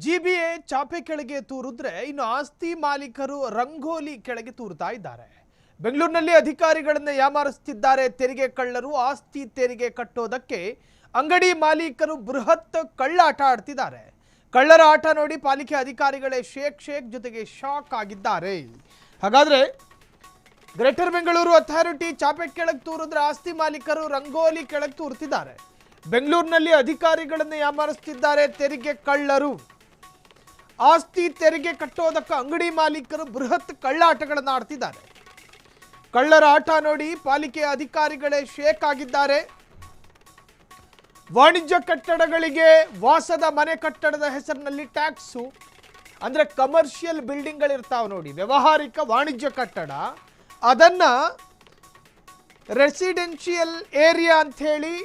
GBA ಚಾಪೆ ಕೆಳಗೆ ತೂರಿದ್ರೆ ಇನ್ನು ಆಸ್ತಿ ಮಾಲೀಕರು ರಂಗೋಲಿ ಕೆಳಗೆ ತೂರ್ತಾ ಇದ್ದಾರೆ. ಬೆಂಗಳೂರಿನಲ್ಲಿ ಅಧಿಕಾರಿಗಳನ್ನು ಯಾಮಾರಿಸುತ್ತಿದ್ದಾರೆ ತೆರಿಗೆ ಕಳ್ಳರು. ಆಸ್ತಿ ತೆರಿಗೆ ಕಟ್ಟೋದಕ್ಕೆ ಅಂಗಡಿ ಮಾಲೀಕರು ಬೃಹತ್ ಕಳ್ಳಾಟ ಆಡ್ತಿದ್ದಾರೆ. ಕಳ್ಳರ ಆಟ ನೋಡಿ ಪಾಲಿಕೆ ಅಧಿಕಾರಿಗಳೇ ಶೇಕ್ ಜೊತೆಗೆ ಶಾಕ್ ಆಗಿದ್ದಾರೆ. ಹಾಗಾದ್ರೆ ಗ್ರೇಟರ್ ಬೆಂಗಳೂರು ಅಥಾರಿಟಿ ಚಾಪೆ ಕೆಳಗೆ ತೂರಿದ್ರೆ ಆಸ್ತಿ ಮಾಲೀಕರು ರಂಗೋಲಿ ಕೆಳಗೆ ತೂರ್ತಿದ್ದಾರೆ. ಬೆಂಗಳೂರಿನಲ್ಲಿ ಅಧಿಕಾರಿಗಳನ್ನು ಯಾಮಾರಿಸುತ್ತಿದ್ದಾರೆ ತೆರಿಗೆ ಕಳ್ಳರು. ಆಸ್ತಿ ತೆರಿಗೆ ಕಟ್ಟೋದಕ್ಕೆ ಅಂಗಡಿ ಮಾಲೀಕರು ಬೃಹತ್ ಕಳ್ಳಾಟಗಳನ್ನು ಆಡ್ತಿದ್ದಾರೆ. ಕಳ್ಳರ ಆಟ ನೋಡಿ ಪಾಲಿಕೆ ಅಧಿಕಾರಿಗಳೇ ಶೇಕ್ ಆಗಿದ್ದಾರೆ. ವಾಣಿಜ್ಯ ಕಟ್ಟಡಗಳಿಗೆ ವಾಸದ ಮನೆ ಕಟ್ಟಡದ ಹೆಸರಿನಲ್ಲಿ ಟ್ಯಾಕ್ಸು, ಅಂದ್ರೆ ಕಮರ್ಷಿಯಲ್ ಬಿಲ್ಡಿಂಗ್ಗಳಿರ್ತಾವೆ ನೋಡಿ, ವ್ಯಾವಹಾರಿಕ ವಾಣಿಜ್ಯ ಕಟ್ಟಡ, ಅದನ್ನ ರೆಸಿಡೆನ್ಷಿಯಲ್ ಏರಿಯಾ ಅಂತ ಹೇಳಿ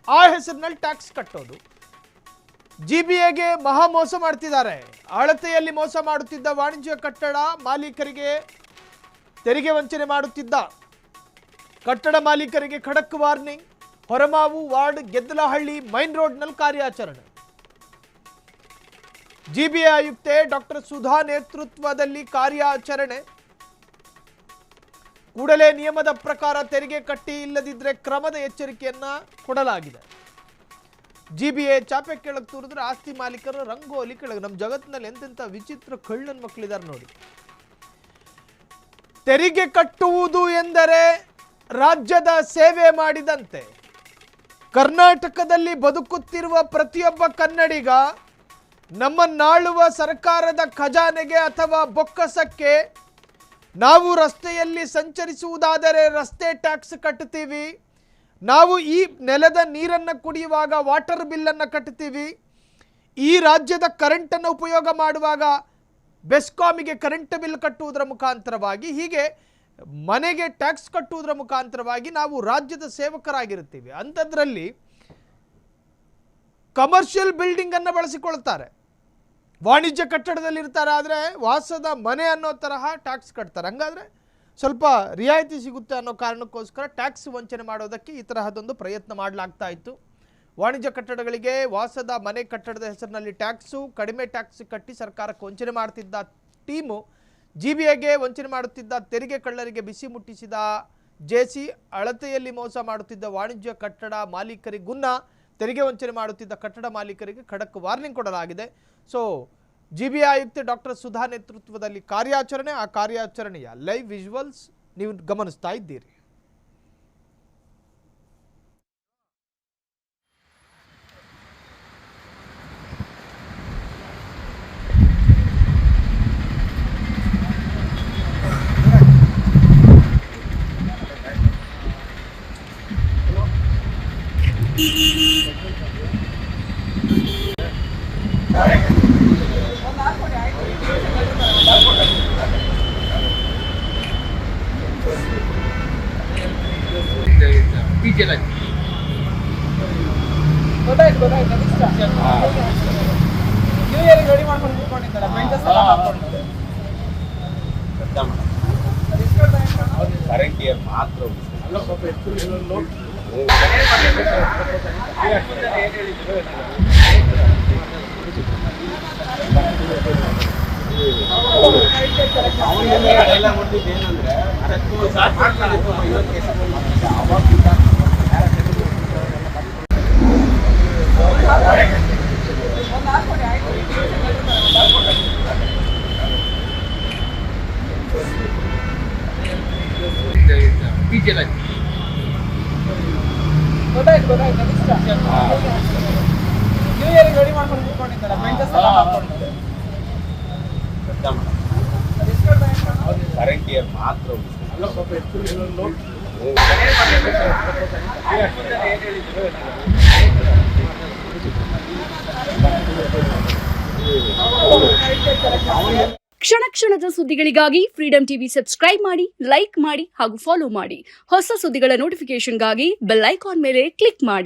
ಆ ಹೆಸರಿನಲ್ಲಿ ಟ್ಯಾಕ್ಸ್ ಕಟ್ಟೋದು. ಜಿಬಿಎಗೆ ಮಹಾ ಮೋಸ ಮಾಡ್ತಿದ್ದಾರೆ. ಅಳತೆಯಲ್ಲಿ ಮೋಸ ಮಾಡುತ್ತಿದ್ದ ವಾಣಿಜ್ಯ ಕಟ್ಟಡ ಮಾಲೀಕರಿಗೆ ತೆರಿಗೆ ವಂಚನೆ ಮಾಡುತ್ತಿದ್ದ ಕಟ್ಟಡ ಮಾಲೀಕರಿಗೆ ಖಡಕ್ warning. Horamavu ward Geddalahalli main ರೋಡ್ನಲ್ಲಿ ಕಾರ್ಯಾಚರಣೆ. ಜಿಬಿಎ ಆಯುಕ್ತೆ ಡಾಕ್ಟರ್ ಸುಧಾ ನೇತೃತ್ವದಲ್ಲಿ ಕಾರ್ಯಾಚರಣೆ. ಕೂಡಲೇ ನಿಯಮದ ಪ್ರಕಾರ ತೆರಿಗೆ ಕಟ್ಟಿ ಇಲ್ಲದಿದ್ದರೆ ಕ್ರಮದ ಎಚ್ಚರಿಕೆಯನ್ನ ಕೊಡಲಾಗಿದೆ. ಜಿಬಿಎ ಚಾಪೆ ಕೆಳಗೆ ತೂರಿದ್ರೆ ಆಸ್ತಿ ಮಾಲೀಕರು ರಂಗೋಲಿ ಕೆಳಗೆ. ನಮ್ಮ ಜಗತ್ತಿನಲ್ಲಿ ಎಂತೆಂಥ ವಿಚಿತ್ರ ಕಳ್ಳನ ಮಕ್ಕಳಿದ್ದಾರೆ ನೋಡಿ. ತೆರಿಗೆ ಕಟ್ಟುವುದು ಎಂದರೆ ರಾಜ್ಯದ ಸೇವೆ ಮಾಡಿದಂತೆ. ಕರ್ನಾಟಕದಲ್ಲಿ ಬದುಕುತ್ತಿರುವ ಪ್ರತಿಯೊಬ್ಬ ಕನ್ನಡಿಗ ನಮ್ಮನ್ನಾಳುವ ಸರ್ಕಾರದ ಖಜಾನೆಗೆ ಅಥವಾ ಬೊಕ್ಕಸಕ್ಕೆ ನಾವು ರಸ್ತೆಯಲ್ಲಿ ಸಂಚರಿಸುವುದಾದರೆ ರಸ್ತೆ ಟ್ಯಾಕ್ಸ್ ಕಟ್ಟುತ್ತೀವಿ. ನಾವು ಈ ನೆಲದ ನೀರನ್ನು ಕುಡಿಯುವಾಗ ವಾಟರ್ ಬಿಲ್ಲನ್ನು ಕಟ್ಟುತ್ತೀವಿ. ಈ ರಾಜ್ಯದ ಕರೆಂಟನ್ನು ಉಪಯೋಗ ಮಾಡುವಾಗ ಬೆಸ್ಕಾಮಿಗೆ ಕರೆಂಟ್ ಬಿಲ್ ಕಟ್ಟುವುದರ ಮುಖಾಂತರವಾಗಿ, ಹೀಗೆ ಮನೆಗೆ ಟ್ಯಾಕ್ಸ್ ಕಟ್ಟುವುದರ ಮುಖಾಂತರವಾಗಿ ನಾವು ರಾಜ್ಯದ ಸೇವಕರಾಗಿರುತ್ತೀವಿ. ಅಂಥದ್ರಲ್ಲಿ ಕಮರ್ಷಿಯಲ್ ಬಿಲ್ಡಿಂಗನ್ನು ಬಳಸಿಕೊಳ್ತಾರೆ. ವಾಣಿಜ್ಯ ಕಟ್ಟಡದಲ್ಲಿ ಇರ್ತಾರೆ, ಆದರೆ ವಾಸದ ಮನೆ ಅನ್ನೋ ತರಹ ಟ್ಯಾಕ್ಸ್ ಕಟ್ತಾರೆ. ಹಂಗಾದರೆ ಸ್ವಲ್ಪ ರಿಯಾಯಿತಿ ಸಿಗುತ್ತೆ ಅನ್ನೋ ಕಾರಣಕ್ಕೋಸ್ಕರ ಟ್ಯಾಕ್ಸ್ ವಂಚನೆ ಮಾಡೋದಕ್ಕೆ ಈ ತರಹದೊಂದು ಪ್ರಯತ್ನ ಮಾಡಲಾಗ್ತಾ ಇತ್ತು. ವಾಣಿಜ್ಯ ಕಟ್ಟಡಗಳಿಗೆ ವಾಸದ ಮನೆ ಕಟ್ಟಡದ ಹೆಸರಿನಲ್ಲಿ ಟ್ಯಾಕ್ಸು, ಕಡಿಮೆ ಟ್ಯಾಕ್ಸ್ ಕಟ್ಟಿ ಸರ್ಕಾರಕ್ಕೆ ವಂಚನೆ ಮಾಡ್ತಿದ್ದ ಟೀಮು ಜಿಬಿಎಗೆ ವಂಚನೆ ಮಾಡುತ್ತಿದ್ದ ತೆರಿಗೆ ಕಳ್ಳರಿಗೆ ಬಿಸಿ ಮುಟ್ಟಿಸಿದ ಜೆಸಿ. ಅಳತೆಯಲ್ಲಿ ಮೋಸ ಮಾಡುತ್ತಿದ್ದ ವಾಣಿಜ್ಯ ಕಟ್ಟಡ ಮಾಲೀಕರಿಗುನ್ನ ತೆರಿಗೆ ವಂಚನೆ ಮಾಡುತ್ತಿದ್ದ ಕಟ್ಟಡ ಮಾಲೀಕರಿಗೆ ಖಡಕ್ ವಾರ್ನಿಂಗ್ ಕೊಡಲಾಗಿದೆ. ಸೊ ಜಿಬಿಎ ಆಯುಕ್ತೆ ಡಾಕ್ಟರ್ ಸುಧಾ ನೇತೃತ್ವದಲ್ಲಿ ಕಾರ್ಯಾಚರಣೆ. ಆ ಕಾರ್ಯಾಚರಣೆಯ ಲೈವ್ ವಿಜುವಲ್ಸ್ ನೀವು ಗಮನಿಸ್ತಾ ಇದ್ದೀರಿ. ನ್ಯೂ ಇಯರ್ ರೆಡಿ ಮಾಡ್ಕೊಂಡು ಕೂತ್ಕೊಂಡಿದ್ದಾರೆ. ಕರೆಂಟ್ ಇಯರ್ ಮಾತ್ರ ಎಲ್ಲ ನೋಡ್ತಿದ್ದು ಏನಂದ್ರೆ ನ್ಯೂ ಇಯರ್ ರೆಡಿ ಮಾಡ್ಕೊಂಡು ಕೂತ್ಕೊಂಡಿದ್ದಾರೆ. ಕರೆಂಟ್ ಇಯರ್ ಮಾತ್ರ ಕ್ಷಣ ಕ್ಷಣದ ಸುದ್ದಿಗಳಿಗಾಗಿ ಫ್ರೀಡಂ ಟಿವಿ ಸಬ್ಸ್ಕ್ರೈಬ್ ಮಾಡಿ, ಲೈಕ್ ಮಾಡಿ ಹಾಗೂ ಫಾಲೋ ಮಾಡಿ. ಹೊಸ ಸುದ್ದಿಗಳ ನೋಟಿಫಿಕೇಶನ್ಗಾಗಿ ಬೆಲ್ ಐಕಾನ್ ಮೇಲೆ ಕ್ಲಿಕ್ ಮಾಡಿ.